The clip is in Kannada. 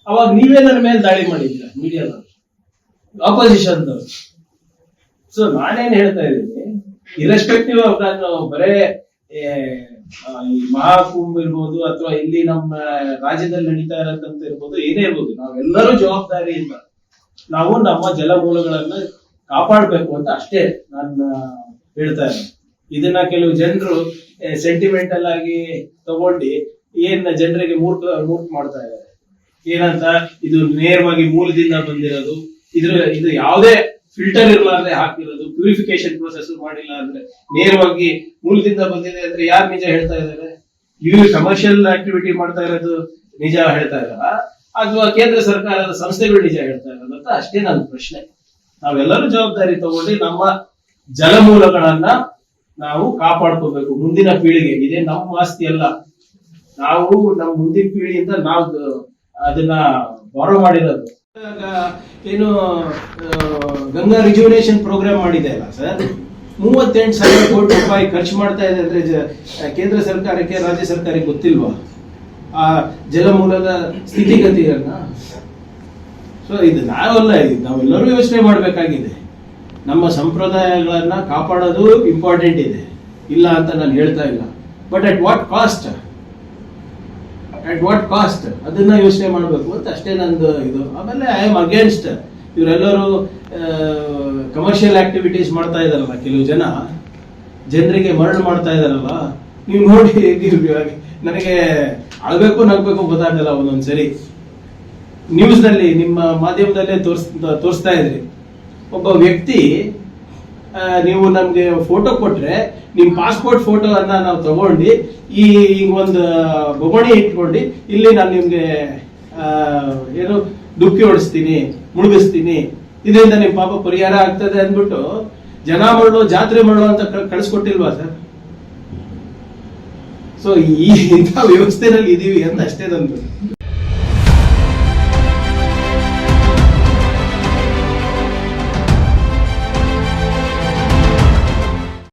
ಅವಾಗ ನೀವೇ ನನ್ನ ಮೇಲೆ ದಾಳಿ ಮಾಡಿದ್ದೀರಾ ಮೀಡಿಯಾದವರು, ಆಪೋಸಿಷನ್. ಸೊ ನಾನೇನ್ ಹೇಳ್ತಾ ಇದ್ದೀನಿ, ಇರೆಸ್ಪೆಕ್ಟಿವ್ ಆಫ್ ನಾನು ಬರೇ ಈ ಮಹಾಕುಂಭ ಇರ್ಬೋದು ಅಥವಾ ಇಲ್ಲಿ ನಮ್ಮ ರಾಜ್ಯದಲ್ಲಿ ನಡೀತಾ ಇರತ್ತಂತ ಇರ್ಬೋದು, ಏನೇ ಇರ್ಬೋದು, ನಾವೆಲ್ಲರೂ ಜವಾಬ್ದಾರಿಯಿಂದ ನಾವು ನಮ್ಮ ಜಲಮೂಲಗಳನ್ನ ಕಾಪಾಡಬೇಕು ಅಂತ ಅಷ್ಟೇ ನಾನು ಹೇಳ್ತಾ ಇದ್ದೀನಿ. ಇದನ್ನ ಕೆಲವು ಜನರು ಸೆಂಟಿಮೆಂಟಲ್ ಆಗಿ ತಗೊಂಡು ಏನ್ ಜನರಿಗೆ ಮೂರ್ಖ ಮಾಡ್ತಾ ಇದ್ದಾರೆ. ಏನಂತ, ಇದು ನೇರವಾಗಿ ಮೂಲದಿಂದ ಬಂದಿರೋದು, ಇದು ಯಾವುದೇ ಫಿಲ್ಟರ್ ಇರಲಾರ್ದೆ ಹಾಕಿರೋದು, ಪ್ಯೂರಿಫಿಕೇಶನ್ ಪ್ರೊಸೆಸ್ ಮಾಡಿಲ್ಲ ಅಂದ್ರೆ ನೇರವಾಗಿ ಮೂಲದಿಂದ ಬಂದಿದೆ ಅಂದ್ರೆ ಯಾರು ನಿಜ ಹೇಳ್ತಾ ಇದ್ದಾರೆ? ಇವರು ಕಮರ್ಷಿಯಲ್ ಆಕ್ಟಿವಿಟಿ ಮಾಡ್ತಾ ಇರೋದು ನಿಜ ಹೇಳ್ತಾ ಇದ್ದಾರಾ ಅಥವಾ ಕೇಂದ್ರ ಸರ್ಕಾರದ ಸಂಸ್ಥೆಗಳು ನಿಜ ಹೇಳ್ತಾ ಇರೋದು ಅಂತ ಅಷ್ಟೇ ನನ್ನ ಪ್ರಶ್ನೆ. ನಾವೆಲ್ಲರೂ ಜವಾಬ್ದಾರಿ ತಗೊಂಡು ನಮ್ಮ ಜಲಮೂಲಗಳನ್ನ ನಾವು ಕಾಪಾಡ್ಕೋಬೇಕು. ಮುಂದಿನ ಪೀಳಿಗೆ ಇದೇ ನಮ್ಮ ಆಸ್ತಿ ಅಲ್ಲ, ನಾವು ನಮ್ಮ ಮುಂದಿನ ಪೀಳಿಗೆಯಿಂದ ನಾವು ಅದನ್ನ ಬಾರೋ ಮಾಡಿರೋದು. ಏನು ಗಂಗಾ ರಿಜುವಿನೇಷನ್ ಪ್ರೋಗ್ರಾಮ್ ಮಾಡಿದೆ ಅಲ್ಲ ಸರ್, 38,000 ಕೋಟಿ ರೂಪಾಯಿ ಖರ್ಚು ಮಾಡ್ತಾ ಇದೆ ಅಂದ್ರೆ ಕೇಂದ್ರ ಸರ್ಕಾರಕ್ಕೆ ರಾಜ್ಯ ಸರ್ಕಾರಕ್ಕೆ ಗೊತ್ತಿಲ್ವಾ ಆ ಜಲಮೂಲದ ಸ್ಥಿತಿಗತಿಯನ್ನ? ಸೊ ಇದು ನಾವೆಲ್ಲರೂ ಯೋಚನೆ ಮಾಡ್ಬೇಕಾಗಿದೆ. ನಮ್ಮ ಸಂಪ್ರದಾಯಗಳನ್ನ ಕಾಪಾಡೋದು ಇಂಪಾರ್ಟೆಂಟ್ ಇದೆ, ಇಲ್ಲ ಅಂತ ನಾನು ಹೇಳ್ತಾ ಇಲ್ಲ. ಬಟ್ ಅಟ್ ವಾಟ್ ಕಾಸ್ಟ್ ಅದನ್ನ ಯೋಚನೆ ಮಾಡಬೇಕು ಅಂತ ಅಷ್ಟೇ ನಂದು ಇದು. ಆಮೇಲೆ ಐ ಆಮ್ ಅಗೇನ್ಸ್ಟ್ ಇವರೆಲ್ಲರೂ ಕಮರ್ಷಿಯಲ್ ಆಕ್ಟಿವಿಟೀಸ್ ಮಾಡ್ತಾ ಇದಾರಲ್ಲ, ಕೆಲವು ಜನರಿಗೆ ಮರಳು ಮಾಡ್ತಾ ಇದಾರಲ್ಲ, ನೀವು ನೋಡಿ ನನಗೆ ಅಳ್ಬೇಕು ನಗ್ಬೇಕು ಗೊತ್ತಾಗಲ್ಲ. ಒಂದೊಂದ್ಸರಿ ನ್ಯೂಸ್ ನಲ್ಲಿ ನಿಮ್ಮ ಮಾಧ್ಯಮದಲ್ಲೇ ತೋರಿಸ್ತಾ ಇದ್ರಿ, ಒಬ್ಬ ವ್ಯಕ್ತಿ ನೀವು ನಮ್ಗೆ ಫೋಟೋ ಕೊಟ್ರೆ ನಿಮ್ ಪಾಸ್ಪೋರ್ಟ್ ಫೋಟೋ ಅನ್ನ ನಾವು ತಗೊಂಡು ಈ ಒಂದು ಬೊಗಣಿ ಇಟ್ಕೊಂಡು ಇಲ್ಲಿ ನಾನು ನಿಮ್ಗೆ ಏನು ಡುಕ್ಕಿ ಹೊಡಿಸ್ತೀನಿ, ಮುಳುಗಿಸ್ತೀನಿ, ಇದರಿಂದ ನಿಮ್ ಪಾಪ ಪರಿಹಾರ ಆಗ್ತದೆ ಅಂದ್ಬಿಟ್ಟು ಜನ ಮರಳು ಜಾತ್ರೆ ಮರಳು ಅಂತ ಕಳಿಸ್ಕೊಟ್ಟಿಲ್ವಾ ಸರ್? ಸೊ ಇಂಥ ವ್ಯವಸ್ಥೆನಲ್ಲಿ ಇದೀವಿ ಅಂತ ಅಷ್ಟೇ ನಂದು.